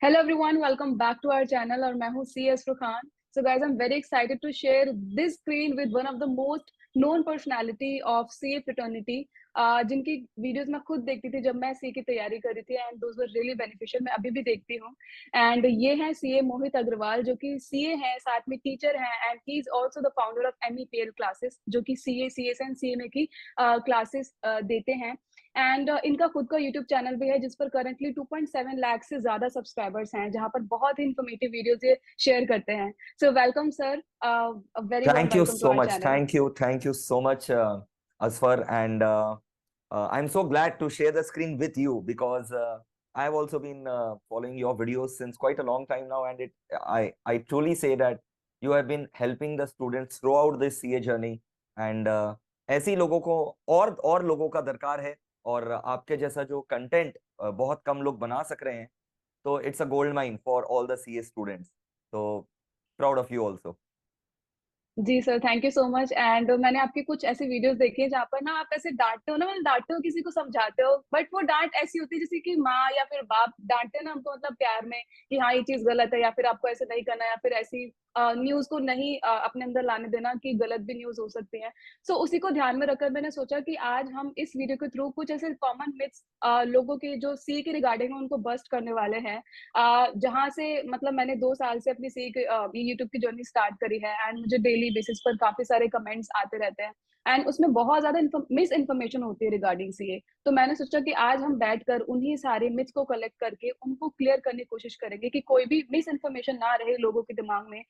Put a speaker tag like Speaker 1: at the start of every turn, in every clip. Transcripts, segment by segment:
Speaker 1: Hello everyone, welcome back to our channel और मैं हूँ C S Khan. So guys, I'm very excited to share this screen with one of the most known personality of CA fraternity. जिनकी videos मैं खुद देखती थी जब मैं सीए की तैयारी कर रही थी and those were really beneficial. मैं अभी भी देखती हूँ. एंड ये हैं सीए मोहित अग्रवाल जो कि सीए हैं, साथ में टीचर हैं and he is also the founder of MEPL classes जो कि सीए सीएस एंड सीएमए की क्लासेस देते हैं. एंड इनका खुद का यूट्यूब चैनल भी है जिस पर करंटली 2.7 लाख से ज्यादा सब्सक्राइबर्स हैं, जहां पर बहुत ही इंफॉर्मेटिव वीडियोस ये शेयर करते हैं. So welcome sir, very warm
Speaker 2: Thank you
Speaker 1: welcome to
Speaker 2: so
Speaker 1: our
Speaker 2: much.
Speaker 1: Channel.
Speaker 2: Thank you so much, Asfar. And I'm so glad to share the screen with you because I've also been following your videos since quite a long time now, and I truly say that you have been helping the students throughout this CA journey. And ऐसे ही लोगों को और लोगों का दरकार है, और आपके जैसा जो कंटेंट बहुत कम लोग बना सक रहे हैं, तो it's a gold mine for all the CA students. तो प्राउड ऑफ यू ऑल्सो.
Speaker 1: जी sir, thank you so much. And मैंने आपकी कुछ ऐसी वीडियोस देखी है जहाँ पर ना आप ऐसे डांटते हो ना, मतलब डांटते हो, किसी को समझाते हो, बट वो डांट ऐसी होती है जैसे कि माँ या फिर बाप डांटते हैं ना हमको, मतलब प्यार में, कि हाँ ये चीज गलत है या फिर आपको ऐसे नहीं करना, या फिर ऐसी न्यूज को नहीं अपने अंदर लाने देना कि गलत भी न्यूज हो सकती है. सो उसी को ध्यान में रखकर मैंने सोचा कि आज हम इस वीडियो के थ्रू कुछ ऐसे कॉमन मिथ्स लोगों के जो सी के रिगार्डिंग है उनको बस्ट करने वाले हैं. जहां से मतलब मैंने 2 साल से अपनी सी यूट्यूब की जर्नी स्टार्ट करी है एंड मुझे डेली बेसिस पर काफी सारे कमेंट्स आते रहते हैं एंड उसमें बहुत ज्यादा मिस इन्फॉर्मेशन होती है रिगार्डिंग सीए. तो मैंने सोचा कि आज हम बैठकर उन्हीं सारे मिथ्स को कलेक्ट करके उनको क्लियर करने की कोशिश करेंगे कि कोई भी मिस इन्फॉर्मेशन ना रहे लोगों के दिमाग में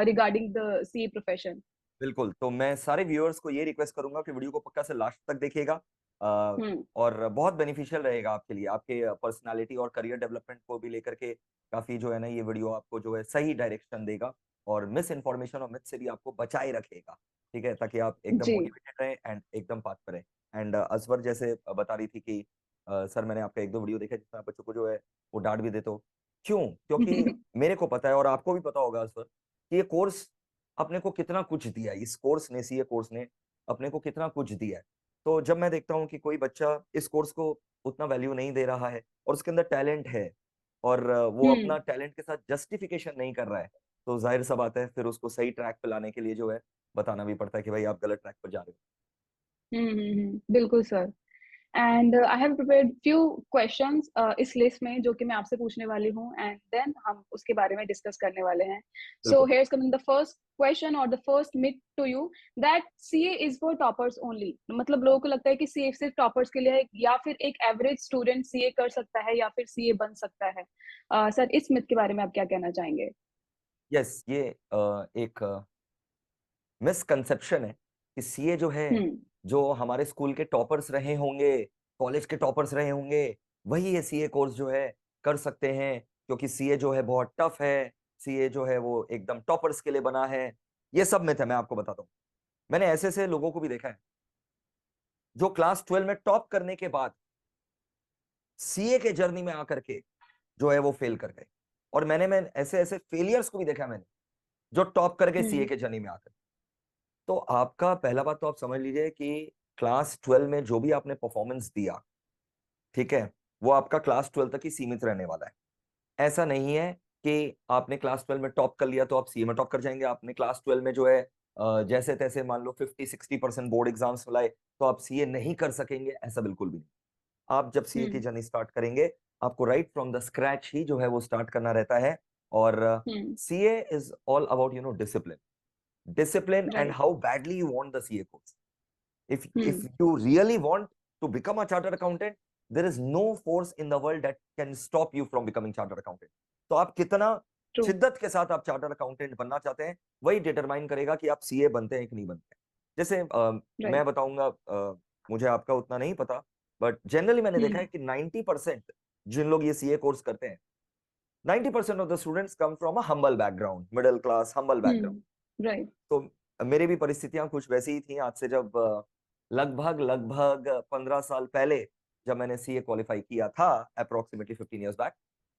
Speaker 1: रिगार्डिंग द सीए प्रोफेशन.
Speaker 2: बिल्कुल. तो मैं सारे व्यूअर्स को ये रिक्वेस्ट करूंगा कि वीडियो को पक्का से लास्ट तक देखिएगा,
Speaker 1: हम्म.
Speaker 2: और बहुत बेनिफिशियल रहेगा आपके लिए, आपके पर्सनालिटी और करियर डेवलपमेंट को भी लेकर के काफी जो है ना, ये वीडियो आपको जो है सही डायरेक्शन देगा, और मिस इन्फॉर्मेशन और मिथ से भी आपको बचाए रखेगा. ठीक है, ताकि आप एकदम
Speaker 1: जी.
Speaker 2: मोटिवेटेड रहें एंड एकदम पाथ पर रहें. एंड असवर जैसे बता रही थी कि सर मैंने आपका एक दो वीडियो देखा जिसमें आप बच्चों को जो है वो डांट भी देते हो. क्यों? क्योंकि मेरे को पता है और आपको भी पता होगा असवर कि ये कोर्स अपने को कितना कुछ दिया है. इस कोर्स ने, सीए कोर्स ने अपने को कितना कुछ दिया है. तो जब मैं देखता हूँ कि कोई बच्चा इस कोर्स को उतना वैल्यू नहीं दे रहा है और उसके अंदर टैलेंट है, और वो अपना
Speaker 1: हम्म.
Speaker 2: टैलेंट के साथ जस्टिफिकेशन नहीं कर रहा है, तो जाहिर सा बात है फिर उसको सही ट्रैक पे लाने के लिए जो है बताना भी पड़ता है कि भाई आप गलत ट्रैक पर जा रहे हो.
Speaker 1: बिल्कुल sir. And I have prepared few questions इस लिस्ट में जो कि मैं आपसे पूछने वाली हूँ एंड देन हम उसके बारे में डिस्कस करने वाले हैं. सो
Speaker 2: बिल्कुल.
Speaker 1: Here is coming the first question और the first myth to you that CA is for toppers only. मतलब लोगों को लगता है कि सीए सिर्फ टॉपर्स के लिए है, या फिर एक एवरेज स्टूडेंट सीए कर सकता है या फिर सीए बन सकता है. सर इस मिथ के बारे में आप क्या कहना चाहेंगे?
Speaker 2: यस, ये एक मिसकंसेप्शन है कि सीए जो है,
Speaker 1: हम्म.
Speaker 2: जो हमारे स्कूल के टॉपर्स रहे होंगे, कॉलेज के टॉपर्स रहे होंगे, वही ये सीए कोर्स जो है कर सकते हैं, क्योंकि सीए जो है बहुत टफ है, सीए जो है वो एकदम टॉपर्स के लिए बना है. ये सब मिथ है. मैं आपको बताता हूँ, मैंने ऐसे ऐसे लोगों को भी देखा है जो क्लास 12 में टॉप करने के बाद सीए के जर्नी में आकर के जो है वो फेल कर गए. और मैं ऐसे ऐसे फेलियर्स को भी देखा है मैंने, जो टॉप करके सीए
Speaker 1: हम्म.
Speaker 2: के जर्नी में आकर. तो आपका पहला बात तो आप समझ लीजिए कि क्लास 12 में जो भी आपने परफॉर्मेंस दिया, ठीक है, वो आपका क्लास 12 तक ही सीमित रहने वाला है. ऐसा नहीं है कि आपने क्लास 12 में टॉप कर लिया तो आप सीए में टॉप कर जाएंगे. आपने क्लास 12 में जो है जैसे तैसे मान लो 50-60% बोर्ड एग्जाम्स लाए तो आप सीए नहीं कर सकेंगे, ऐसा बिल्कुल भी नहीं. आप जब सीए की
Speaker 1: हम्म.
Speaker 2: जर्नी स्टार्ट करेंगे, आपको राइट फ्रॉम द स्क्रैच ही जो है वो स्टार्ट करना रहता है. और
Speaker 1: hmm.
Speaker 2: CA is all about discipline and
Speaker 1: right.
Speaker 2: how badly you want the CA course. If
Speaker 1: hmm.
Speaker 2: you really want to become a chartered accountant, there is no force in the world that can stop you from becoming chartered accountant. तो आप कितना
Speaker 1: true.
Speaker 2: शिद्दत के साथ आप chartered accountant बनना चाहते हैं, वही डिटरमाइन करेगा कि आप सीए बनते हैं कि नहीं बनते हैं. जैसे
Speaker 1: राइट.
Speaker 2: मैं बताऊंगा, मुझे आपका उतना नहीं पता, बट जनरली मैंने देखा है
Speaker 1: हम्म.
Speaker 2: कि 90% जिन लोग ये सीए कोर्स करते हैं, 90% of the students come from a humble background, middle class humble background.
Speaker 1: Right.
Speaker 2: तो मेरी भी परिस्थितियां कुछ वैसी ही थी. आज से जब लगभग लगभग 15 साल पहले जब मैंने सीए क्वालिफाई किया था, अप्रोक्सीमेटली 15 इयर्स बैक,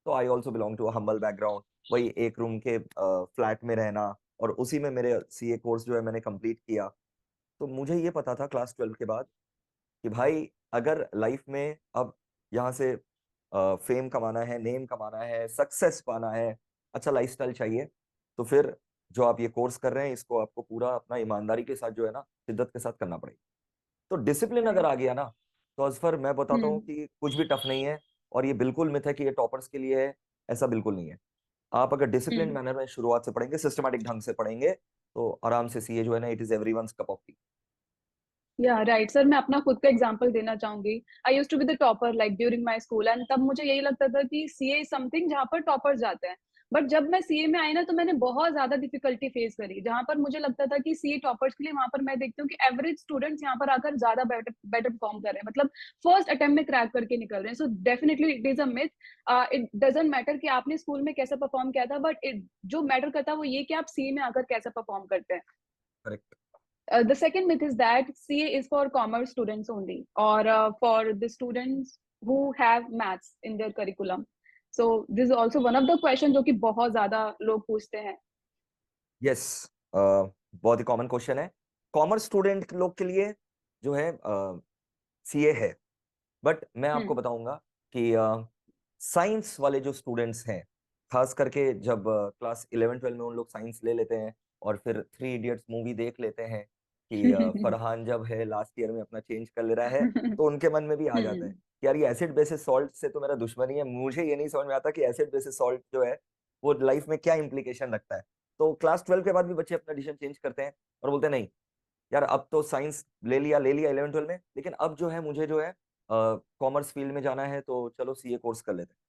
Speaker 2: तो I also belong to a humble background. वही एक रूम के फ्लैट में रहना, और उसी में मेरे सीए कोर्स जो है मैंने कंप्लीट किया. तो मुझे ये पता था क्लास 12 के बाद कि भाई अगर लाइफ में अब यहाँ से फेम कमाना है, नेम कमाना है, सक्सेस पाना है, अच्छा लाइफस्टाइल चाहिए, तो फिर जो आप ये कोर्स कर रहे हैं इसको आपको पूरा अपना ईमानदारी के साथ जो है ना, शिद्दत के साथ करना पड़ेगा। तो डिसिप्लिन अगर
Speaker 1: राइट।
Speaker 2: आ गया ना, तो अजफर मैं बताता हूँ
Speaker 1: हम्म।
Speaker 2: कि कुछ भी टफ नहीं है। और ये बिल्कुल मिथ है कि ये टॉपर्स के लिए है, ऐसा बिल्कुल नहीं है। आप अगर डिसिप्लिन
Speaker 1: हम्म।
Speaker 2: मैनर में शुरुआत से पढ़ेंगे, सिस्टमेटिक ढंग से पढ़ेंगे, तो आराम से सीए जो है ना, it is everyone's cup of tea.
Speaker 1: Yeah right sir, मैं अपना खुद का एग्जांपल देना चाहूंगी। I used to be the topper like during my school, and तब मुझे यही लगता था कि सीए इज समथिंग जहाँ पर टॉपर्स जाते हैं। बट जब मैं सीए में आई ना, तो मैंने बहुत ज्यादा डिफिकल्टी फेस करी। जहां पर मुझे लगता था कि सीए टॉपर्स के लिए, वहां पर मैं देखती हूँ कि एवरेज स्टूडेंट्स यहाँ पर आकर ज्यादा बेटर बेटर परफॉर्म कर रहे हैं, मतलब फर्स्ट अटेम्प्ट में क्रैक करके निकल रहे हैं। So definitely it is a myth. It doesn't matter कि आपने स्कूल में कैसा परफॉर्म किया था, बट इट जो मैटर करता है वो ये कि आप सीए में आकर कैसा परफॉर्म करते हैं।
Speaker 2: Correct.
Speaker 1: The second myth is that CA is for commerce students only, or for the students who have maths in their curriculum. So this is also one of the questions जो कि बहुत ज्यादा लोग पूछते हैं।
Speaker 2: Yes, बहुत ही common question है। Commerce student लोग के लिए जो है सीए है, बट मैं आपको
Speaker 1: हम्म।
Speaker 2: बताऊंगा कि साइंस वाले जो स्टूडेंट्स हैं, खास करके जब क्लास 11 12 में उन लोग साइंस ले लेते हैं और फिर थ्री इडियट्स मूवी देख लेते हैं कि फरहान जब है लास्ट ईयर में अपना चेंज कर ले रहा है, तो उनके मन में भी आ जाता है
Speaker 1: हम्म।
Speaker 2: कि यार ये एसिड बेसिस सॉल्ट से तो मेरा दुश्मनी है। मुझे ये नहीं समझ में आता कि एसिड बेसिस सॉल्ट जो है वो लाइफ में क्या इंप्लीकेशन रखता है। तो क्लास 12 के बाद भी बच्चे अपना डिसीजन चेंज करते हैं और बोलते हैं नहीं यार, अब तो साइंस ले लिया 11 12 में, लेकिन अब जो है मुझे जो है कॉमर्स फील्ड में जाना है, तो चलो सीए कोर्स कर लेते हैं।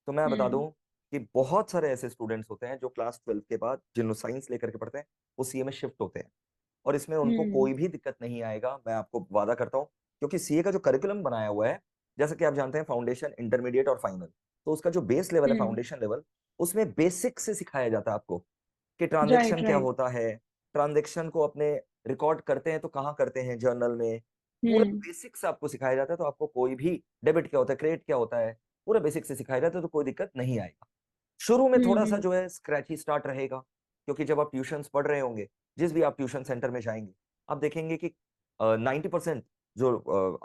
Speaker 2: तो मैं बता
Speaker 1: हम्म।
Speaker 2: दूं कि बहुत सारे ऐसे स्टूडेंट्स होते हैं जो क्लास 12 के बाद जिन लोग साइंस लेकर के पढ़ते हैं, वो सीए में शिफ्ट होते हैं। और इसमें उनको
Speaker 1: हम्म।
Speaker 2: कोई भी दिक्कत नहीं आएगा, मैं आपको वादा करता हूँ। क्योंकि सीए का जो करिकुलम बनाया हुआ है, जैसा कि आप जानते हैं, फाउंडेशन, इंटरमीडिएट और फाइनल। तो उसका जो बेस लेवल है,
Speaker 1: हम्म।
Speaker 2: फाउंडेशन लेवल, उसमें बेसिक से सिखाया जाता है आपको कि ट्रांजैक्शन
Speaker 1: राइट
Speaker 2: क्या
Speaker 1: राइट।
Speaker 2: होता है। ट्रांजैक्शन को अपने रिकॉर्ड करते हैं तो कहाँ करते हैं, जर्नल में। पूरा
Speaker 1: हम्म।
Speaker 2: बेसिक से आपको सिखाया जाता है, तो आपको कोई भी डेबिट क्या होता है, क्रेडिट क्या होता है, पूरा बेसिक से सिखाया जाता है, तो कोई दिक्कत नहीं आएगा। शुरू में थोड़ा सा
Speaker 1: हम्म।
Speaker 2: जो है स्क्रैची स्टार्ट रहेगा, क्योंकि जब आप ट्यूशंस पढ़ रहे होंगे, जिस भी आप ट्यूशन सेंटर में जाएंगे, आप देखेंगे कि 90% जो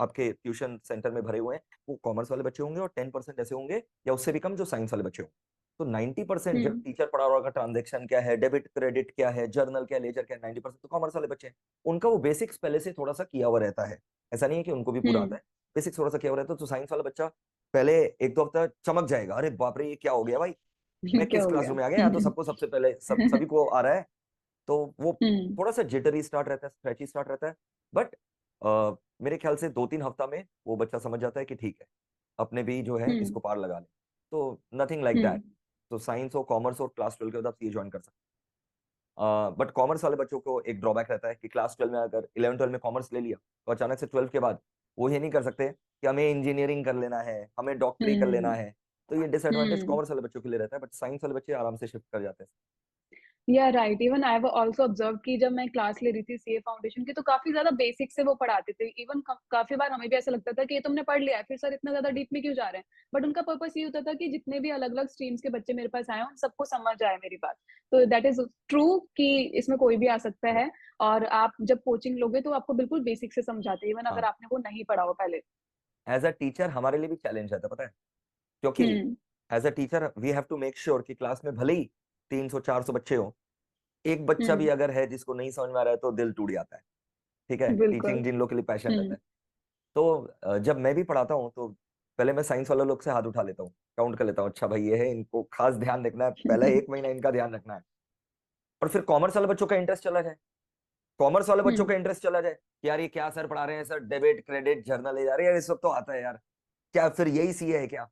Speaker 2: आपके ट्यूशन सेंटर में भरे हुए हैं, वो कॉमर्स वाले बच्चे होंगे और 10% ऐसे होंगे या उससे भी कम जो साइंस वाले बच्चे होंगे। तो 90% जब
Speaker 1: हम्म।
Speaker 2: टीचर पढ़ा रहा होगा, ट्रांजेक्शन क्या है, डेबिट क्रेडिट क्या है, जर्नल क्या है, लेजर क्या है, 90% तो कॉमर्स वाले बच्चे हैं। उनका वो बेसिक्स पहले से थोड़ा सा किया हुआ रहता है। ऐसा नहीं है कि उनको भी पूरा आता
Speaker 1: हम्म।
Speaker 2: है, बेसिक्स थोड़ा सा किया हुआ रहता है। तो साइंस वाला बच्चा पहले एक दो हफ्ता चमक जाएगा, अरे बाप रे ये क्या हो गया भाई, मैं
Speaker 1: क्या
Speaker 2: किस
Speaker 1: हो गया?
Speaker 2: क्लासरूम में आ गया, यहाँ तो सबको सबसे पहले सभी को आ रहा है। तो वो
Speaker 1: हम्म।
Speaker 2: थोड़ा सा जिटरी स्टार्ट रहता है, स्ट्रेची स्टार्ट रहता है। बट मेरे ख्याल से 2 3 हफ्ता में वो बच्चा समझ जाता है कि ठीक है, अपने भी जो है
Speaker 1: हम्म।
Speaker 2: इसको पार लगा ले। तो नथिंग लाइक दैट।
Speaker 1: हम्म।
Speaker 2: तो साइंस हो, कॉमर्स हो, क्लास 12 के बाद आप ये ज्वाइन कर सकते हैं। बट कॉमर्स वाले बच्चों को एक ड्रॉबैक रहता है कि क्लास 12 में, अगर 11 12 में कॉमर्स ले लिया, तो अचानक से 12 के बाद वो ये नहीं कर सकते कि हमें इंजीनियरिंग कर लेना है, हमें डॉक्टरी कर लेना
Speaker 1: हम्म।
Speaker 2: है। तो ये डिसएडवांटेज
Speaker 1: हम्म।
Speaker 2: कॉमर्स वाले बच्चों के लिए रहता है, बट साइंस वाले बच्चे आराम से शिफ्ट कर जाते हैं।
Speaker 1: या right, even I have also observe कि जब मैं क्लास ले रही थी सीए फाउंडेशन की, तो काफी ज्यादा बेसिक से वो पढ़ाते थे। इवन काफी बार हमें भी ऐसा लगता था कि ये तुमने पढ़ लिया है, फिर सर इतना ज्यादा डीप में क्यों जा रहे हैं। बट उनका पर्पस ये होता था कि जितने भी अलग अलग स्ट्रीम्स के बच्चे मेरे पास आए, उन सबको समझ आए मेरी बात। तो दैट इज ट्रू कि इसमें कोई भी आ सकता है। और आप जब कोचिंग लोगे तो आपको बिल्कुल बेसिक से समझाते हैं, इवन अगर
Speaker 2: हाँ,
Speaker 1: आपने वो नहीं पढ़ा हो पहले।
Speaker 2: एज अ टीचर हमारे लिए भी चैलेंज रहता है, पता है। क्योंकि
Speaker 1: hmm.
Speaker 2: As a teacher we have to make sure कि क्लास में भले ही 300 400 बच्चे हो, एक बच्चा भी
Speaker 1: हम्म।
Speaker 2: अगर है जिसको नहीं समझ में आ रहा है, तो दिल टूट जाता है। ठीक है,
Speaker 1: बिल्कुल।
Speaker 2: टीचिंग जिन लोग के लिए पैशन रहता
Speaker 1: हम्म।
Speaker 2: है। तो जब मैं भी पढ़ाता हूँ, तो पहले मैं साइंस वाले लोग से हाथ उठा लेता हूँ, काउंट कर लेता हूँ, अच्छा भाई ये है, इनको खास ध्यान रखना है, पहला 1 महीना इनका ध्यान रखना है। और फिर कॉमर्स वाले बच्चों का इंटरेस्ट चला जाए, कॉमर्स वाले बच्चों
Speaker 1: हम्म।
Speaker 2: का इंटरेस्ट चला जाए कि यार ये क्या सर पढ़ा रहे हैं, सर डेबिट क्रेडिट जर्नल ले जा रहे हैं, यार ये सब तो आता है यार, क्या फिर यही सीए है क्या।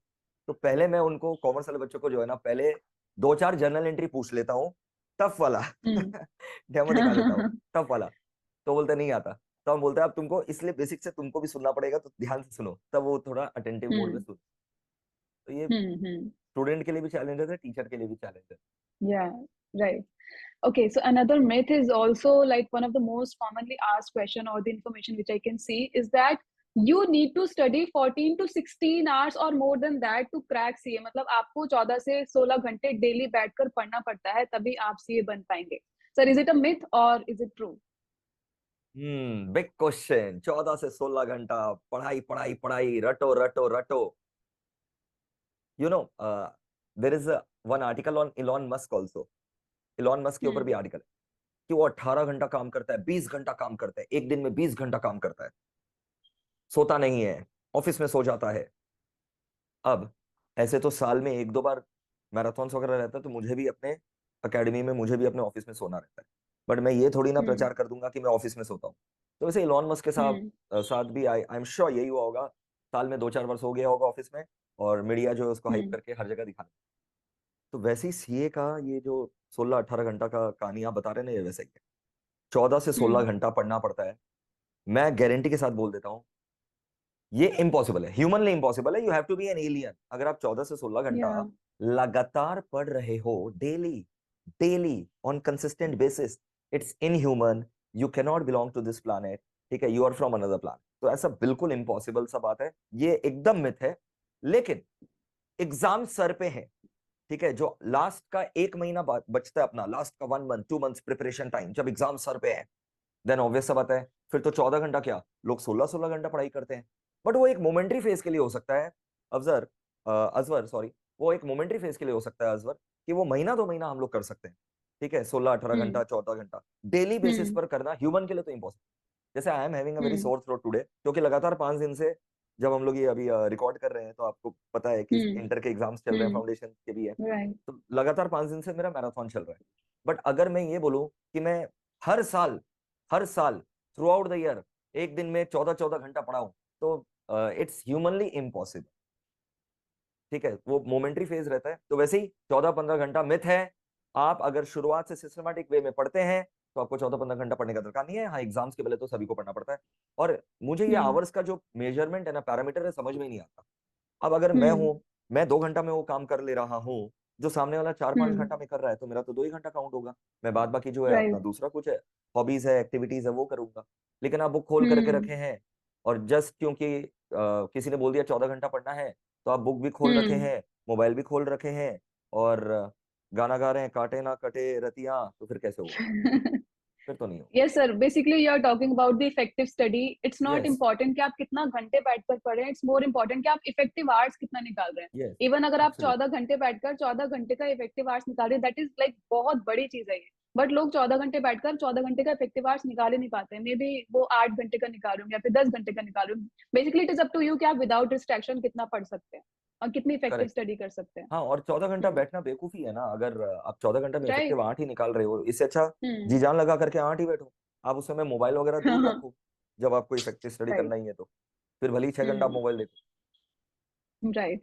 Speaker 2: तो पहले मैं उनको, कॉमर्स वाले बच्चों को जो है ना, पहले 2 4 जर्नल एंट्री पूछ लेता हूँ, टफ वाला
Speaker 1: हम्म।
Speaker 2: डेमो दिखा देता हूँ, टफ वाला। तो बोलते नहीं आता। तो हम बोलते हैं अब तुमको इसलिए बेसिक से तुमको भी सुनना पड़ेगा, तो ध्यान से सुनो, तब वो थोड़ा अटेंटिव मोड में
Speaker 1: हम्म।
Speaker 2: सुन। तो ये
Speaker 1: हम्म।
Speaker 2: स्टूडेंट के लिए भी चैलेंज है, टीचर के लिए भी चैलेंज है।
Speaker 1: Yeah, right. Okay, so another myth is also like one of the most commonly asked question, or the information which I can see is that you need to study 14 to 16 hours or more than that to crack CA। मतलब आपको 14 से 16 घंटे daily बैठकर पढ़ना पड़ता है, तभी आप सीए बन पाएंगे। Sir, is it a myth or is it true?
Speaker 2: Big question. 14 से 16 घंटा पढ़ाई पढ़ाई पढ़ाई, रटो रटो रटो। you know, there is one article on Elon Musk also. Elon Musk के ऊपर भी आर्टिकल है कि वो 18 घंटा काम करता है, 20 घंटा काम करता है, एक दिन में 20 घंटा काम करता है, सोता नहीं है, ऑफिस में सो जाता है। अब ऐसे तो साल में एक दो बार मैराथन वगैरह रहता है, तो मुझे भी अपने अकेडमी में, मुझे भी अपने ऑफिस में सोना रहता है, बट मैं ये थोड़ी ना प्रचार कर दूंगा कि मैं ऑफिस में सोता हूँ। तो वैसे इलॉन मस्क के साथ भी आई एम श्योर यही हुआ होगा, साल में 2-4 बार सो गया होगा ऑफिस में, और मीडिया जो है उसको हाइप करके हर जगह दिखाने। तो वैसे ही सीए का ये जो 16-18 घंटा का कहानी आप बता रहे हैं ना, ये वैसा ही है। 14 से 16 घंटा पढ़ना पड़ता है। मैं गारंटी के साथ बोल देता हूँ, ये इम्पॉसिबल है, ह्यूमनली इम्पॉसिबल है। You have to be an alien अगर आप 14 से 16 घंटा लगातार पढ़ रहे हो, daily daily on consistent basis. It's inhuman, you can not belong to this planet, ठीक है, you are from another planet. तो ऐसा बिल्कुल इम्पॉसिबल सा बात है, ये एकदम मिथ है। लेकिन एग्जाम सर पे है, ठीक है, जो लास्ट का 1 महीना बचता है अपना, लास्ट का 1 मंथ 2 मंथ्स प्रिपरेशन टाइम, जब एग्जाम सर पे है, देन ऑब्वियस सा बात है, फिर तो 14 घंटा क्या, लोग 16-16 घंटा पढ़ाई करते हैं। बट वो एक मोमेंट्री फेज के लिए हो सकता है अफजर, अजवर सॉरी, वो एक मोमेंट्री फेज के लिए हो सकता है अजवर, कि वो महीना 2 महीना हम लोग कर सकते हैं, ठीक है, 16-18 घंटा 14 घंटा डेली बेसिस पर करना ह्यूमन के लिए तो इम्पॉसिबल। जैसे I am having a very sore throat today, क्योंकि लगातार 5 दिन से जब हम लोग ये अभी रिकॉर्ड कर रहे हैं, तो आपको पता है कि इंटर के एग्जाम्स चल रहे हैं, फाउंडेशन के भी है, तो लगातार 5 दिन से मेरा मैराथन चल रहा है। बट अगर मैं ये बोलूं कि मैं हर साल थ्रू आउट द ईयर एक दिन में 14-14 घंटा पढ़ा हूं, तो इट्स ह्यूमनली इम्पॉसिबल, ठीक है, वो मोमेंट्री फेज रहता है। तो वैसे ही 14-15 घंटा मिथ है। आप अगर शुरुआत से सिस्टमेटिक वे में पढ़ते हैं, तो आपको 14-15 घंटा पढ़ने का दरकार नहीं है। हाँ, एग्जाम्स के पहले तो सभी को पढ़ना पड़ता है, और मुझे ये आवर्स का जो मेजरमेंट है ना, पैरामीटर है, समझ में नहीं आता। अब अगर मैं 2 घंटा में वो काम कर ले रहा हूँ, जो सामने वाला 4-5 घंटा में कर रहा है, तो मेरा तो 2 ही घंटा काउंट होगा। मैं बाद बाकी जो है अपना दूसरा कुछ है, हॉबीज है, एक्टिविटीज है, वो करूंगा। लेकिन आप बुक खोल करके रखे हैं, और जस्ट क्योंकि किसी ने बोल दिया 14 घंटा पढ़ना है, तो आप बुक भी खोल रखे हैं, मोबाइल भी खोल रखे हैं, और गाना गा रहे हैं, काटे ना कटे रतिया, तो फिर कैसे होगा? फिर तो नहीं होगा।
Speaker 1: Yes sir, basically you are talking about the effective study. It's not
Speaker 2: yes,
Speaker 1: important कि आप कितना घंटे बैठकर पढ़ रहे हैं, it's more important कि आप effective hours कितना निकाल रहे हैं।
Speaker 2: यस,
Speaker 1: इवन अगर आप
Speaker 2: एब्सोल्युटली
Speaker 1: 14 घंटे बैठकर 14 घंटे का इफेक्टिव आवर्स निकाल रहे हैं, दैट इज लाइक बहुत बड़ी चीज है ये। बट लोग 14 घंटे बैठकर 14 घंटे का इफेक्टिव आवर्स निकाल ही नहीं पाते हैं। मे बी वो 8 घंटे का निकालूं या फिर 10 घंटे का निकालूं। Basically it is up to you कि आप विदाउट डिस्ट्रैक्शन कितना पढ़ सकते हैं और कितनी इफेक्टिव
Speaker 2: करेक्ट।
Speaker 1: स्टडी कर सकते हैं।
Speaker 2: हाँ, और 14 घंटा बैठना बेवकूफी है ना, अगर आप 14 घंटा में इफेक्टिव
Speaker 1: राइट।
Speaker 2: 8 ही निकाल रहे हो, इससे अच्छा
Speaker 1: हम्म।
Speaker 2: जी जान लगा करके 8 ही बैठो। आप उस समय मोबाइल वगैरह दूर रखो, जब आपको इफेक्टिव स्टडी करना
Speaker 1: राइट।
Speaker 2: ही है तो। फिर भले ही 6 घंटा आप
Speaker 1: हम्म।
Speaker 2: मोबाइल देखो।
Speaker 1: राइट।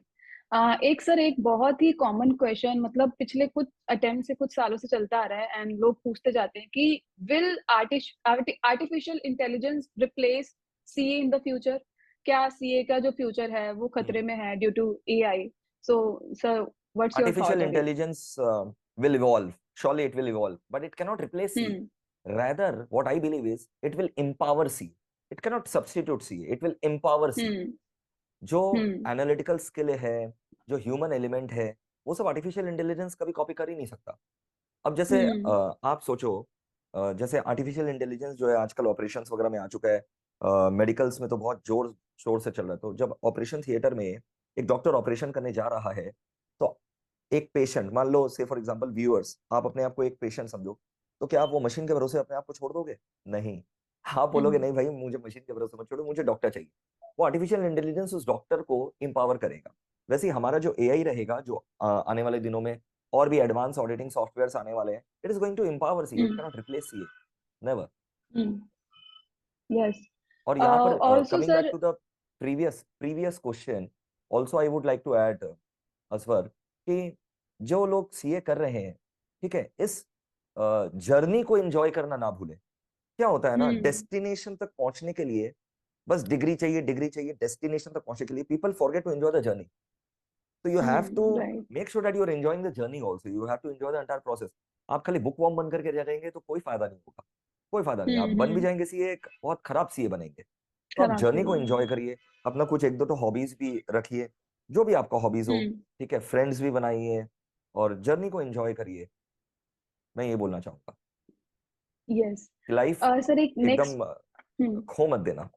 Speaker 1: एक सर, एक बहुत ही कॉमन क्वेश्चन, मतलब पिछले कुछ अटेम्प्ट से कुछ सालों से चलता आ रहा है एंड लोग पूछते जाते हैं कि will artificial intelligence replace CA in the future? क्या सीए का जो फ्यूचर है वो खतरे में है due to AI? So sir, what's your
Speaker 2: artificial
Speaker 1: thought on it?
Speaker 2: Intelligence will evolve, surely it will evolve, but it cannot replace CA.
Speaker 1: Hmm.
Speaker 2: Rather, what I believe is it will empower CA. It cannot substitute CA, it will empower CA.
Speaker 1: हम्म।
Speaker 2: जो
Speaker 1: हम्म।
Speaker 2: Analytical skill है, जो human element है, वो सब artificial intelligence कभी copy कर ही नहीं सकता। अब जैसे
Speaker 1: हम्म।
Speaker 2: आप सोचो, जैसे आर्टिफिशियल इंटेलिजेंस जो है आजकल ऑपरेशंस वगैरह में आ चुका है, मेडिकल्स में तो बहुत जोर शोर से चल रहा है। तो जब ऑपरेशन थिएटर में एक डॉक्टर ऑपरेशन करने जा रहा है, तो एक पेशेंट, मान लो से फॉर एग्जांपल व्यूअर्स, आप अपने आप को एक पेशेंट समझो, तो क्या आप वो मशीन के भरोसे अपने आप को छोड़ दोगे? नहीं। आप बोलोगे
Speaker 1: हम्म।
Speaker 2: नहीं भाई, मुझे मशीन के भरोसे मत छोड़ो, मुझे डॉक्टर चाहिए। वो आर्टिफिशियल इंटेलिजेंस उस डॉक्टर को इंपावर करेगा। वैसे ही हमारा जो एआई रहेगा, जो आने वाले दिनों में और भी एडवांस ऑडिटिंग सॉफ्टवेयर्स आने वाले हैं, it is going to empower CA, it
Speaker 1: hmm.
Speaker 2: Cannot replace CA, never.
Speaker 1: Yes.
Speaker 2: और यहाँ पर
Speaker 1: also
Speaker 2: coming back
Speaker 1: sir.
Speaker 2: To the previous question, also I would like to add answer, कि जो लोग CA कर रहे हैं, ठीक है, इस जर्नी को एंजॉय करना ना भूलें। क्या होता है ना,
Speaker 1: हम्म।
Speaker 2: डेस्टिनेशन तक पहुंचने के लिए बस डिग्री चाहिए, डिग्री चाहिए, डेस्टिनेशन तक पहुंचने के लिए people forget to enjoy the journey. तो you have to
Speaker 1: right.
Speaker 2: Make sure that you are enjoying the journey also, you have to enjoy the entire process. आप खाली बुक वॉर्म बन करके रह जाएंगे तो कोई फायदा नहीं होगा, कोई फायदा नहीं। आप बन भी
Speaker 1: हम्म।
Speaker 2: जाएंगे सीए, एक बहुत खराब सीए बनेंगे। तो आप
Speaker 1: खराब से
Speaker 2: जर्नी को
Speaker 1: बनेंगे।
Speaker 2: एंजॉय करिए, अपना कुछ एक दो तो हॉबीज भी रखिए, जो भी आपका हॉबीज हो,
Speaker 1: हम्म।
Speaker 2: ठीक है, फ्रेंड्स भी बनाइए, और जर्नी को एंजॉय करिए। मैं ये बोलना चाहूंगा
Speaker 1: यस।
Speaker 2: कि लाइफ
Speaker 1: सर, एक नेक्स्ट।
Speaker 2: एकदम
Speaker 1: हम्म।
Speaker 2: खो मत देना।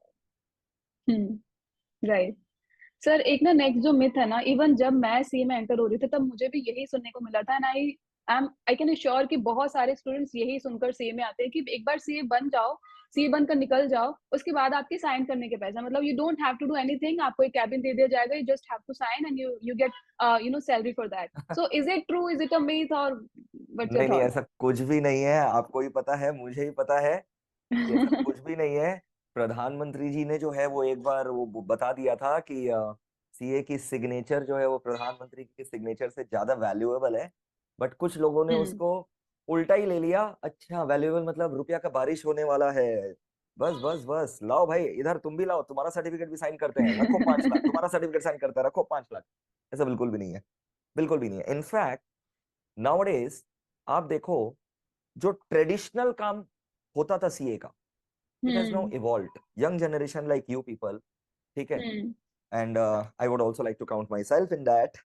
Speaker 1: हम्म। राइट। सर एक ना नेक्स्ट जो मिथ है ना, इवन जब मैं सीए में एंटर हो रही थी तब मुझे भी यही सुनने को मिला था, एंड आई कैन अश्योर कि बहुत सारे स्टूडेंट्स यही सुनकर सीए में आते हैं कि एक बार सीए बन जाओ, सीए बनकर निकल जाओ, उसके बाद आपके साइन करने के पैसा, मतलब you don't have to do anything, आपको एक कैबिन दे दिया जाएगा, you just have to sign and you get salary for that. So is it true, is it a myth, और व्हाट्स योर
Speaker 2: नहीं नहीं,
Speaker 1: थॉट?
Speaker 2: ऐसा कुछ भी नहीं है, आपको ही पता है, मुझे ही पता है कि ऐसा कुछ भी नहीं है। प्रधानमंत्री जी ने जो है वो एक बार वो बता दिया था कि सीए की सिग्नेचर जो है वो प्रधानमंत्री के सिग्नेचर से ज्यादा वैल्यूएबल है। बट कुछ लोगों ने
Speaker 1: हम्म।
Speaker 2: उसको उल्टा ही ले लिया। अच्छा, वैल्यूएबल मतलब रुपया का बारिश होने वाला है। बस बस बस, लाओ भाई इधर, तुम भी लाओ, तुम्हारा सर्टिफिकेट भी साइन करते हैं, रखो 5 लाख, तुम्हारा सर्टिफिकेट साइन करता है, रखो 5 लाख। ऐसा बिल्कुल भी नहीं है, बिल्कुल भी नहीं है। इनफैक्ट नाउअडेज आप देखो, जो ट्रेडिशनल काम होता था सीए का, it has now
Speaker 1: hmm.
Speaker 2: evolved. Young generation like you people, ठीक है,
Speaker 1: हम्म।
Speaker 2: and I would also like to count myself in that.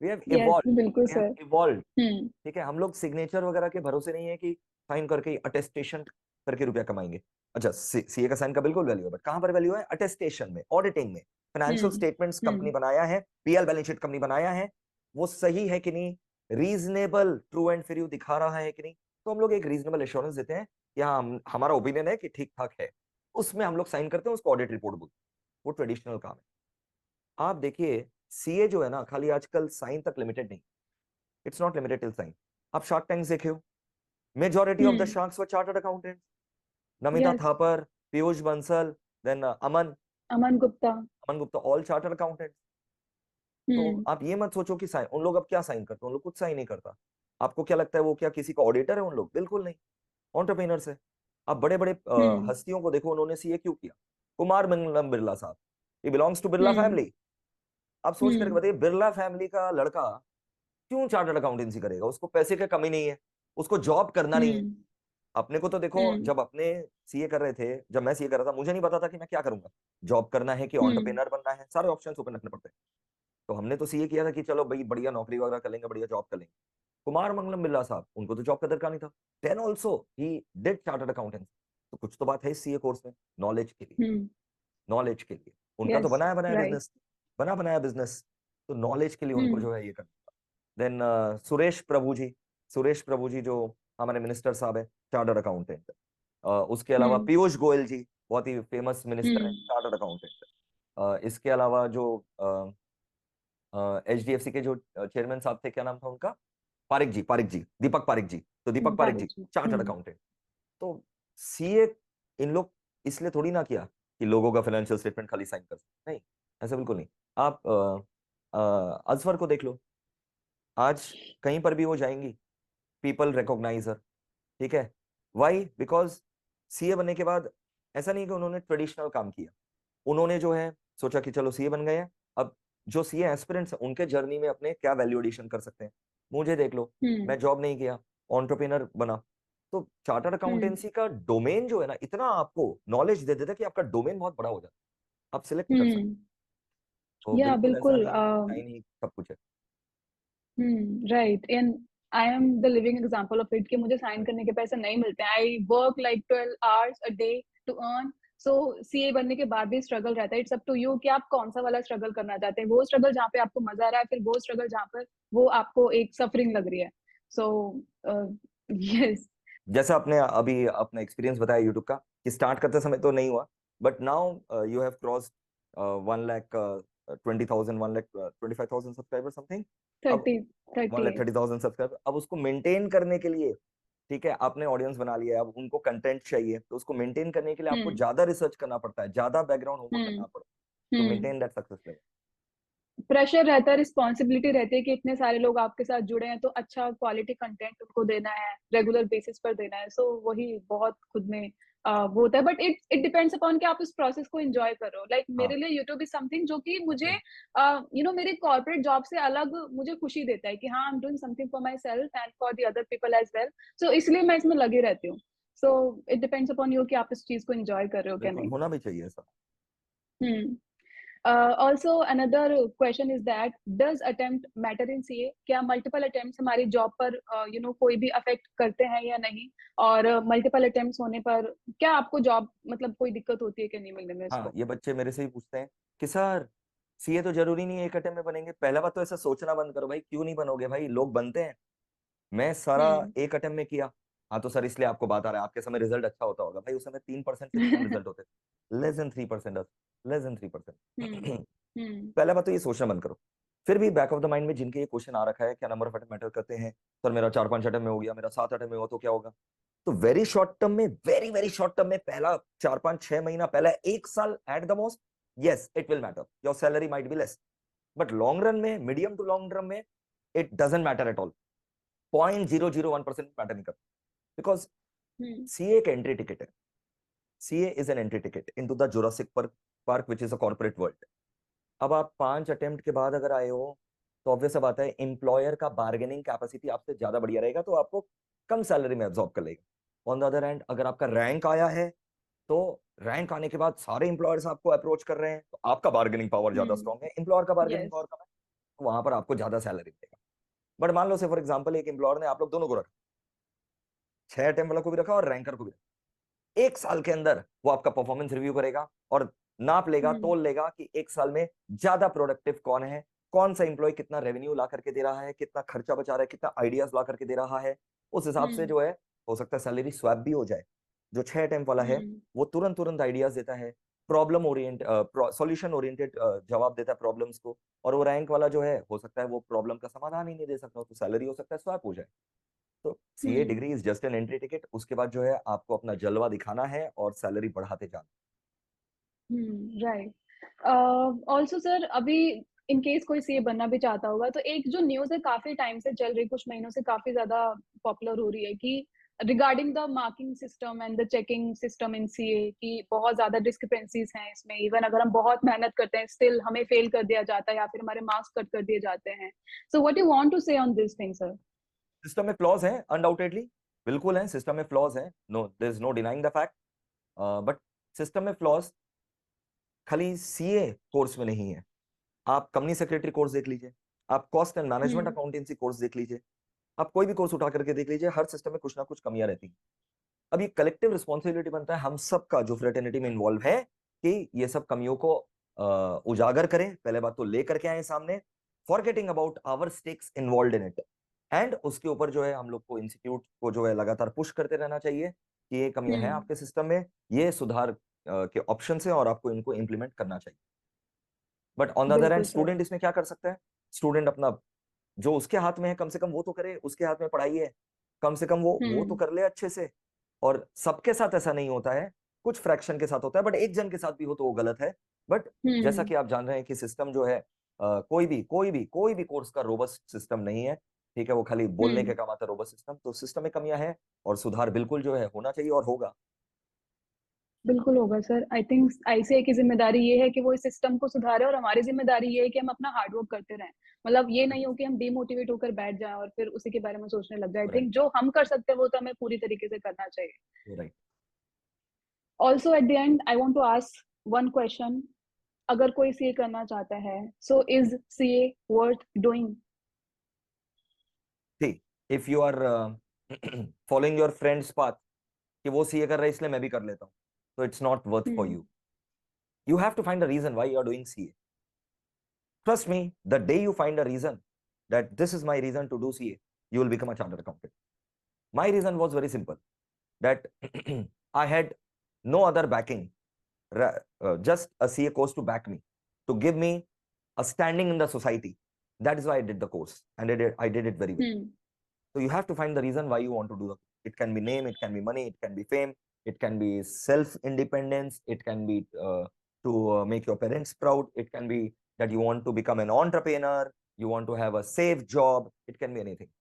Speaker 2: We have
Speaker 1: yes
Speaker 2: evolved.
Speaker 1: बिल्कुल
Speaker 2: We have
Speaker 1: सर।
Speaker 2: evolved.
Speaker 1: हम्म।
Speaker 2: ठीक है, हम लोग सिग्नेचर वगैरह के भरोसे नहीं है कि साइन करके अटेस्टेशन करके रुपया कमाएंगे। अच्छा, सीए का साइन का बिल्कुल वैल्यू है, बट कहां पर वैल्यू है? अटेस्टेशन में, ऑडिटिंग में। फाइनेंशियल
Speaker 1: हम्म।
Speaker 2: स्टेटमेंट्स कंपनी
Speaker 1: हम्म।
Speaker 2: बनाया है, पीएल बैलेंस शीट कंपनी बनाया है, वो सही है कि नहीं, रीजनेबल ट्रू एंड फेयर दिखा रहा है कि नहीं, तो हम लोग एक रीजनेबल एश्योरेंस देते हैं कि हाँ, हमारा ओपिनियन है कि ठीक ठाक है, उसमें हम लोग साइन करते हैं, उसको ऑडिट रिपोर्ट बोलते हैं। वो ट्रेडिशनल काम है। आप देखिए, सीए जो है ना, खाली आजकल साइन तक लिमिटेड नहीं, it's not limited till sign. आप शार्क टैंक देखे हो, majority of the
Speaker 1: hmm.
Speaker 2: Sharks were chartered accountant. Namita
Speaker 1: yes.
Speaker 2: Thapar, Piyush Bansal, then Aman
Speaker 1: Aman Gupta.
Speaker 2: Aman Gupta, all chartered accountant. तो
Speaker 1: हम्म।
Speaker 2: आप ये मत सोचो कि साइन, उन लोग अब क्या साइन करते हैं, उन लोग कुछ साइन नहीं करता। आपको क्या लगता है वो क्या किसी का ऑडिटर है? उन लोग बिल्कुल नहीं, ऑन्टरप्रेन्योर्स है। आप बड़े बड़े
Speaker 1: हम्म।
Speaker 2: हस्तियों को देखो, उन्होंने सीए क्यों किया? कुमार मंगलम बिरला साहब, he belongs to Birla
Speaker 1: hmm.
Speaker 2: Family. आप सोच करके
Speaker 1: हम्म।
Speaker 2: बताइए, बिरला फैमिली का लड़का क्यों चार्टर्ड अकाउंटेंसी करेगा? उसको पैसे की कमी नहीं है, उसको जॉब करना नहीं है।
Speaker 1: हम्म।
Speaker 2: अपने को तो देखो,
Speaker 1: हम्म।
Speaker 2: जब अपने सीए कर रहे थे, जब मैं सीए कर रहा था, मुझे नहीं पता था कि मैं क्या करूंगा, जॉब करना है कि
Speaker 1: हम्म।
Speaker 2: एंटरप्रेन्योर बनना है, सारे ऑप्शंस ओपन रखने पड़ते हैं। तो हमने तो सीए किया था कि चलो भाई बढ़िया नौकरी वगैरह कर लेंगे, बढ़िया जॉब कर लेंगे। कुमार मंगलम बिरला साहब, उनको तो जॉब का दरकार नहीं था, then also he did chartered accountancy. तो कुछ तो बात है सीए कोर्स में, नॉलेज के लिए,
Speaker 1: हम्म।
Speaker 2: नॉलेज के लिए। उनका तो
Speaker 1: यस।
Speaker 2: बनाया बनाया
Speaker 1: राइट।
Speaker 2: बिजनेस, बना बनाया बिजनेस, तो नॉलेज के लिए उनको
Speaker 1: हम्म।
Speaker 2: जो है ये करना। देन सुरेश प्रभु जी, सुरेश प्रभु जी जो हमारे मिनिस्टर साहब है, चार्टर्ड अकाउंटेंट। उसके अलावा
Speaker 1: हम्म।
Speaker 2: पीयूष गोयल जी, बहुत ही फेमस मिनिस्टर है,
Speaker 1: हम्म।
Speaker 2: Chartered accountant. इसके अलावा जो एचडीएफसी के जो चेयरमैन साहब थे, क्या नाम था उनका? पारिक जी, पारिक जी, दीपक पारिक जी। तो दीपक पारिक जी
Speaker 1: बारिश।
Speaker 2: चार्टर्ड
Speaker 1: हम्म।
Speaker 2: अकाउंटेंट। तो सीए इन लोग इसलिए थोड़ी ना किया कि लोगों का फाइनेंशियल स्टेटमेंट खाली साइन कर सकते, नहीं, ऐसा बिल्कुल नहीं। आप अजफर को देख लो, आज कहीं पर भी वो जाएंगी, पीपल रिकॉग्नाइज हर, ठीक है। वाई? बिकॉज सीए बनने के बाद ऐसा नहीं कि उन्होंने ट्रेडिशनल काम किया, उन्होंने जो है सोचा कि चलो सीए बन गए हैं, अब जो सीए एस्पिरेंट्स हैं उनके जर्नी में अपने क्या वैल्यू एडिशन कर सकते हैं। मुझे देख लो,
Speaker 1: हम्म।
Speaker 2: मैं जॉब नहीं किया, एंटरप्रेन्योर बना। तो चार्टर्ड
Speaker 1: हम्म।
Speaker 2: अकाउंटेंसी का डोमेन जो है ना, इतना आपको नॉलेज दे देता है कि आपका डोमेन बहुत बड़ा हो जाता है, आप सिलेक्ट कर सकते
Speaker 1: हम्म।
Speaker 2: हो। तो
Speaker 1: या
Speaker 2: बिल्कुल ऐसा
Speaker 1: बिल्कुल।
Speaker 2: नहीं है कि साइन ही सब कुछ है।
Speaker 1: Right, and I am the living example of it कि मुझे साइन करने के पैसे नहीं मिलते हैं, I work like 12 hours a day to earn. So CA बनने के बाद भी स्ट्रगल रहता है, इट्स अप टू यू कि आप कौन सा वाला स्ट्रगल करना चाहते हैं, वो स्ट्रगल जहाँ पे आपको मजा आ रहा है, फिर वो स्ट्रगल जहाँ पर वो आपको एक सफरिंग लग रही है। So yes.
Speaker 2: जैसा आपने अभी अपना एक्सपीरियंस बताया यूट्यूब का, कि स्टार्ट करते समय तो नहीं हुआ, but now you have crossed 1,20,000, 1,25,000 subscriber something. अब
Speaker 1: 30।
Speaker 2: वन
Speaker 1: 30।
Speaker 2: लाख 30,000 सब्सक्राइबर, अब उसको मेंटेन करने के लिए, ठीक है, आपने ऑडियंस बना लिया है, अब उनको कंटेंट चाहिए, तो उसको मेंटेन करने के लिए आपको
Speaker 1: हम्म।
Speaker 2: ज्यादा रिसर्च करना पड़ता है, ज्यादा बैकग्राउंड होमवर्क
Speaker 1: हम्म।
Speaker 2: करना पड़ता है, तो
Speaker 1: hmm.
Speaker 2: Maintain that success level.
Speaker 1: Pressure रहता है, रिस्पॉन्सिबिलिटी रहती है कि इतने सारे लोग आपके साथ जुड़े हैं तो अच्छा क्वालिटी कंटेंट उनको देना है, रेगुलर बेसिस पर देना है। सो वही बहुत खुद में वो होता है, बट इट डिपेंड्स अपॉन कि आप उस प्रोसेस को एंजॉय करो। लाइक
Speaker 2: हाँ,
Speaker 1: मेरे लिए यूट्यूब इज समथिंग जो कि मुझे
Speaker 2: okay,
Speaker 1: मेरे कॉर्पोरेट जॉब से अलग मुझे खुशी देता है कि हाँ, I am doing something for myself and for the other people as well. So इसलिए मैं इसमें लगी रहती हूँ। So it depends upon you कि आप इस चीज को एंजॉय कर रहे हो क्या
Speaker 2: बिल्कुल
Speaker 1: नहीं।
Speaker 2: होना भी चाहिए ऐसा।
Speaker 1: हम्म। Also, another question is that does attempt matter in CA? क्या multiple attempts हमारी जॉब पर कोई भी अफेक्ट करते हैं या नहीं? और मल्टीपल अटेम्प्ट्स होने पर क्या आपको जॉब मतलब कोई दिक्कत होती है कि नहीं मिलने में
Speaker 2: हाँ,
Speaker 1: इसको?
Speaker 2: ये बच्चे मेरे से ही पूछते हैं कि सर सीए तो जरूरी नहीं है एक अटेम्प्ट में बनेंगे। पहला बात तो ऐसा सोचना बंद करो भाई, क्यों नहीं बनोगे भाई, लोग बनते हैं। मैं सारा
Speaker 1: हम्म।
Speaker 2: एक अटेम्प्ट में किया। हाँ तो सर इसलिए आपको बात आ रहा है, आपके समय रिजल्ट अच्छा होता होगा भाई, उस समय 3% से भी कम रिजल्ट होते थे, लेस देन 3%,
Speaker 1: हम्म।
Speaker 2: 3%।
Speaker 1: हम्म।
Speaker 2: पहला बात तो ये सोचना बंद करो। फिर भी बैक ऑफ द माइंड में जिनके ये क्वेश्चन आ रखा है, क्या नंबर ऑफ अटेम्प्ट मैटर करते हैं, सर मेरा 4-5 अटेम्प्ट में हो गया, मेरा 7 अटेम्प्ट में हुआ तो क्या होगा। तो वेरी शॉर्ट टर्म में, वेरी वेरी शॉर्ट टर्म में, पहला 4-5-6 महीना, पहला 1 साल at the most, yes it will matter, your salary might be less. But long run में, मीडियम टू लॉन्ग रन में, it doesn't matter at all. 0.001% matter नहीं करता, बिकॉज
Speaker 1: हम्म।
Speaker 2: सीए एक एंट्री टिकट है। CA is an entry ticket into the Jurassic park which is a corporate world. अब आप 5 attempt के बाद अगर आए हो, तो ऑब्वियस बात है एम्प्लॉयर का बार्गेनिंग कैपेसिटी आपसे ज्यादा बढ़िया रहेगा, तो आपको कम सैलरी में एब्जॉर्ब कर लेगा। ऑन द अदर हैंड, अगर आपका रैंक आया है, तो रैंक आने के बाद सारे एम्प्लॉयर्स आपको अप्रोच कर रहे हैं, तो आपका बार्गेनिंग पावर ज्यादा
Speaker 1: हम्म।
Speaker 2: स्ट्रॉन्ग है, एम्प्लॉयर का बार्गेनिंग
Speaker 1: यस।
Speaker 2: पावर कम है, तो वहां पर आपको ज्यादा सैलरी मिलेगा। बट मान लो से फॉर एग्जाम्पल एक एम्प्लॉयर ने आप लोग दोनों को रखा, 6 अटेम्प्ट वाला को भी रखा और रैंकर को भी रखा, 1 साल के अंदर वो आपका परफॉर्मेंस रिव्यू करेगा और नाप लेगा,
Speaker 1: हम्म।
Speaker 2: तोल लेगा कि 1 साल में ज्यादा प्रोडक्टिव कौन है, कौन सा एम्प्लॉय कितना रेवेन्यू ला करके दे रहा है, कितना खर्चा बचा रहा है, कितना आइडियाज ला करके दे रहा है। उस हिसाब से
Speaker 1: हम्म।
Speaker 2: जो है, हो सकता है सैलरी स्वैप भी हो जाए। जो 6 अटेम्प्ट वाला है,
Speaker 1: हम्म।
Speaker 2: वो तुरंत तुरंत आइडियाज देता है, प्रॉब्लम ओरिएंट सॉल्यूशन ओरिएंटेड जवाब देता है प्रॉब्लम्स को। और वो रैंक वाला जो है, हो सकता है वो प्रॉब्लम का समाधान ही नहीं दे सकता हो, तो सैलरी हो सकता है स्वैप हो जाए। तो CA
Speaker 1: hmm.
Speaker 2: Degree is just an entry ticket, उसके बाद जो है आपको अपना जलवा दिखाना है और सैलरी बढ़ाते जाना।
Speaker 1: राइट। ऑल्सो सर, अभी इन केस कोई सीए बनना भी चाहता होगा, तो एक जो न्यूज़ है काफी टाइम से चल रही, कुछ महीनों से काफी ज्यादा पॉपुलर हो रही है कि regarding the marking system and the checking system in CA की बहुत ज्यादा डिस्क्रिपेंसीज हैं इसमें। इवन अगर हम बहुत मेहनत करते हैं, स्टिल हमें फेल कर दिया जाता है या फिर हमारे मार्क्स कट कर दिए जाते हैं। So what you want to say on this thing sir?
Speaker 2: System में फ्लॉज हैं अनडाउटेडली, बिल्कुल है, सिस्टम में फ्लॉज हैं, no there is no denying the fact. But system में फ्लॉज खाली सीए कोर्स में नहीं है। आप कंपनी सेक्रेटरी कोर्स देख लीजिए, आप cost and management
Speaker 1: hmm.
Speaker 2: Accountancy course देख लीजिए, आप कोई भी कोर्स उठा करके देख लीजिए, हर सिस्टम में कुछ ना कुछ कमियां रहती हैं। अब ये कलेक्टिव रिस्पॉन्सिबिलिटी बनता है हम सबका जो फ्रेटर्निटी में इन्वॉल्व है, कि ये सब कमियों को उजागर करें, पहले बात तो लेकर के आए सामने, forgetting about our stakes involve in it. And उसके ऊपर जो है हम लोग को, इंस्टीट्यूट को जो है लगातार पुश करते रहना चाहिए कि ये कमियां हैं
Speaker 1: हम्म।
Speaker 2: आपके सिस्टम में, ये सुधार के ऑप्शन है और आपको इनको इम्प्लीमेंट करना चाहिए। But on the other hand
Speaker 1: बिल्कुल सर।
Speaker 2: स्टूडेंट इसमें क्या कर सकता है, स्टूडेंट अपना जो उसके हाथ में है कम से कम वो तो करे, उसके हाथ में पढ़ाई है, कम से कम वो तो
Speaker 1: हम्म।
Speaker 2: कर ले अच्छे से। और सबके साथ ऐसा नहीं होता है, कुछ फ्रैक्शन के साथ होता है, बट एक जन के साथ भी हो तो वो गलत है। बट जैसा
Speaker 1: हम्म।
Speaker 2: कि आप जान रहे हैं कि सिस्टम जो है, कोई भी कोर्स का रोबस्ट सिस्टम नहीं है, ठीक है, वो खाली बोलने के
Speaker 1: हम्म।
Speaker 2: काम आता है रोबस्ट सिस्टम। तो सिस्टम में कमियां हैं और सुधार बिल्कुल जो है होना चाहिए और होगा।
Speaker 1: बिल्कुल होगा सर। आई थिंक आईसीआई की जिम्मेदारी ये है कि वो इस सिस्टम को सुधारे, और हमारी जिम्मेदारी ये है कि हम अपना हार्डवर्क करते रहें। मतलब ये नहीं हो कि हम डिमोटिवेट होकर बैठ जाएं और फिर उसी के बारे में सोचने लग जाए। आई
Speaker 2: राइट,
Speaker 1: थिंक जो हम कर सकते हैं वो तो हमें पूरी तरीके से करना चाहिए।
Speaker 2: Right.
Speaker 1: Also at the end I want to ask one question. अगर कोई सीए करना चाहता है, so is CA worth doing?
Speaker 2: See, if you are following your friends path, कि वो सीए कर रहे हैं इसलिए मैं भी कर लेता हूँ, तो it's not worth for
Speaker 1: hmm.
Speaker 2: You. You have to find a reason why you are doing CA. Trust me, the day you find a reason that this is my reason to do CA, you will become a chartered accountant. My reason was very simple, that I had no other backing, just a CA course to back me, to give me a standing in the society. That is why I did the course, and I did it very well.
Speaker 1: Hmm.
Speaker 2: So you have to find the reason why you want to do it. It can be name, it can be money, it can be fame, it can be self-independence, it can be to make your parents proud, it can be that you want to become an entrepreneur, you want to have a safe job, it can be anything.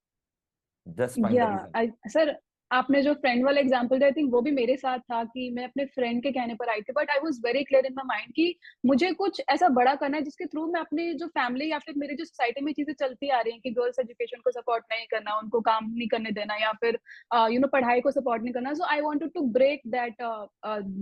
Speaker 2: Just find
Speaker 1: या
Speaker 2: the reason.
Speaker 1: Sir, आपने जो friend वाला example दिया, I think वो भी मेरे साथ था कि मैं अपने फ्रेंड के कहने पर आई थी, but I was very clear in my mind कि मुझे कुछ ऐसा बड़ा करना है जिसके थ्रू मैं अपने जो फैमिली या फिर मेरी जो सोसाइटी में चीजें चलती आ रही हैं कि गर्ल्स एजुकेशन को सपोर्ट नहीं करना, उनको काम नहीं करने देना, या फिर पढ़ाई को सपोर्ट नहीं करना। So I wanted to break that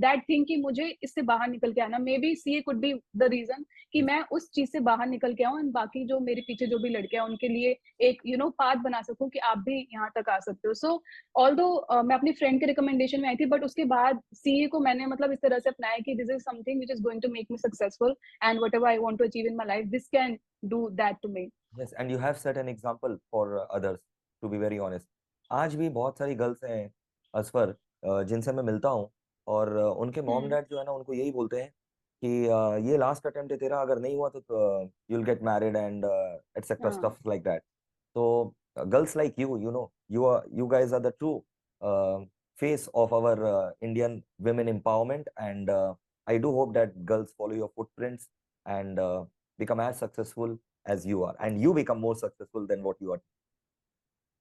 Speaker 1: that thing कि मुझे इससे बाहर निकल के आना। Maybe CA could be the reason कि
Speaker 2: Yes.
Speaker 1: मैं उस चीज से बाहर निकल के आऊं, एंड बाकी जो मेरे पीछे जो भी लड़के हैं उनके लिए एक पाथ बना सकूं कि आप भी यहाँ तक आ सकते हो। सो ऑल्दो मैं अपनी फ्रेंड के रिकमेंडेशन में आई थी, बट उसके बाद सीए को मैंने मतलब इस तरह से अपनाया कि this is something which is going to make me successful, and whatever I want to achieve in my life, this can do that to me.
Speaker 2: Yes, and you have set an example for others, to be very honest. आज भी बहुत सारी girls हैं असफर, जिनसे मैं मिलता हूँ, और उनके मॉम
Speaker 1: हम्म।
Speaker 2: डैड जो है ना उनको यही बोलते हैं कि ये लास्ट अटेम्प्ट है तेरा, अगर नहीं हुआ तो you will get married and etcetera
Speaker 1: हाँ।
Speaker 2: Stuff like that. तो girls like you know, you guys are the true face of our Indian women empowerment, and I do hope that girls follow your footprints and become as successful as you are, and you become more successful than what you are.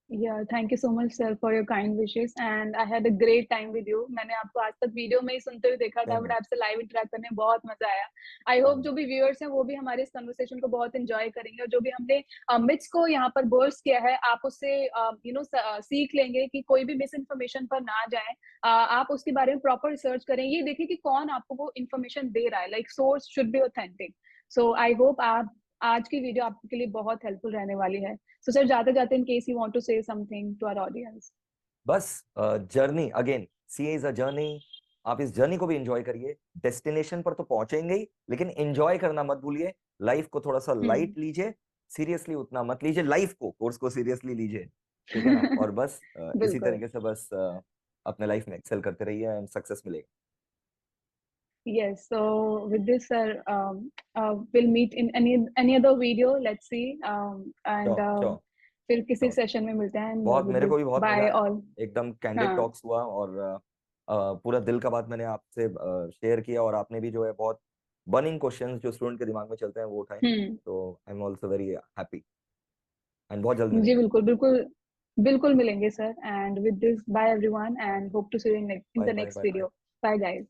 Speaker 1: Yeah, thank you so much sir for your kind wishes, and I had a great time with you. मैंने आपको आज तक video में ही सुनते हुए देखा था,
Speaker 2: Same
Speaker 1: but
Speaker 2: here.
Speaker 1: आपसे लाइव इंटरेक्ट करने में बहुत मजा आया। आई होप
Speaker 2: Same
Speaker 1: जो भी व्यूअर्स हैं वो भी हमारे इस कन्वर्सेशन को बहुत एंजॉय करेंगे, और जो भी हमने मिथ्स को यहाँ पर बर्स्ट किया है, आप उससे सीख लेंगे कि कोई भी मिस इन्फॉर्मेशन पर ना जाए। आप उसके बारे में प्रॉपर रिसर्च करें, ये देखिए कि कौन आपको वो इन्फॉर्मेशन दे रहा है, like source should be authentic. So I hope आप आज की वीडियो आपके लिए बहुत हेल्पफुल रहने वाली है। So sir, जाते जाते in case you want to say something to our audience.
Speaker 2: Bus journey again, CA is a journey. आप इस जर्नी को भी एंजॉय करिए. डेस्टिनेशन पर तो पहुंचेंगे ही, लेकिन एंजॉय करना मत भूलिए. लाइफ को थोड़ा सा
Speaker 1: हम्म।
Speaker 2: लाइट लीजिए, सीरियसली उतना मत लीजिए. लाइफ को, कोर्स को सीरियसली लीजिए. ठीक है ना? और बस इसी
Speaker 1: बिल्कुल।
Speaker 2: तरीके से बस अपने लाइफ में एक्सेल करते रहिए एंड सक्सेस मिलेगा.
Speaker 1: Yes. So with this, sir, we'll meet in any other video. Let's see. And
Speaker 2: sure sure
Speaker 1: फिर किसी
Speaker 2: श्योर.
Speaker 1: सेशन में मिलते हैं। And
Speaker 2: बहुत,
Speaker 1: with
Speaker 2: मेरे
Speaker 1: this,
Speaker 2: को भी बहुत मजा
Speaker 1: bye
Speaker 2: आया.
Speaker 1: all.
Speaker 2: एकदम कैंडिड
Speaker 1: हाँ।
Speaker 2: टॉक्स हुआ, और पूरा दिल का बात मैंने आपसे शेयर किया, और आपने भी जो है बहुत बर्निंग क्वेश्चंस जो स्टूडेंट के दिमाग में चलते हैं वो उठाए.
Speaker 1: हम्म।
Speaker 2: तो I am also very happy, and बहुत जल्द
Speaker 1: जी
Speaker 2: मिलेंगे.
Speaker 1: बिल्कुल बिल्कुल। बिल्कुल मिलेंगे sir. And with this, bye everyone, and hope to see you in
Speaker 2: bye
Speaker 1: the
Speaker 2: bye
Speaker 1: next
Speaker 2: bye bye.
Speaker 1: video. Bye guys.